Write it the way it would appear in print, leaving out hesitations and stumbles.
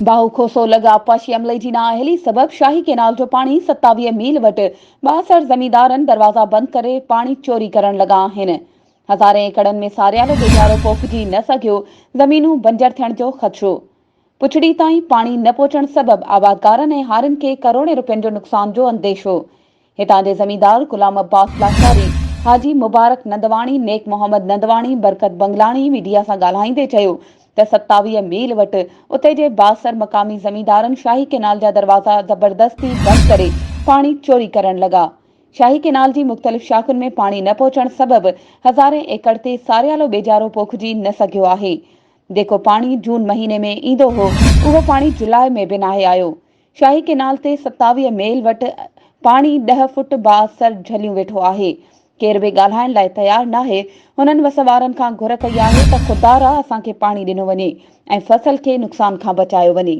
बाहुखोसो लॻा आपाशी अमले जी नाअहली सबबि शाही केनाल जो पाणी 27 मील वटि 62 ज़मींदारनि दरवाज़ा बंदि करे पाणी चोरी करण लॻा आहिनि। हज़ारे एकड़नि में सारियालो बेचारो पोखिजी न सघियो, ज़मीनूं बंजर थियण जो ख़दशो। पुछड़ी ताईं पाणी न पहुचण सबबि आबादकारनि ऐं हारियुनि खे करोड़े रुपयनि जो नुक़सान जो अंदेशो। हितां जे ज़मींदार गुलाम अब्बास लाचारी, हाजी मुबारक नंदवाणी, नेक मोहम्मद नंदवाणी, बरकत बंगलाणी मीडिया सां ॻाल्हाईंदे चयो त 27 मील वटि उते जे 62 मक़ामी ज़मींदारनि शाही केनाल जा दरवाज़ा ज़बरदस्ती बंदि करे पाणी चोरी करण लॻा। शाही केनाल जी मुख़्तलिफ़ शाख़ुनि में पाणी न पहुचण सबबि हज़ारे एकड़ ते सारियालो बेजारो पोखिजी न सघियो आहे। जेको पाणी जून महीने में ईंदो हो, उहो पाणी जुलाई में बि नाहे आयो। शाही केनाल ते 27 मील वटि पाणी 10 फुट 62 झलियूं वेठो आहे। केर बि ॻाल्हाइण लाइ तयार नाहे। हुननि वसवारनि खां घुर कई आहे त खुदारा असांखे पाणी ॾिनो वञे ऐं फसल खे नुक़सान खां बचायो वञे।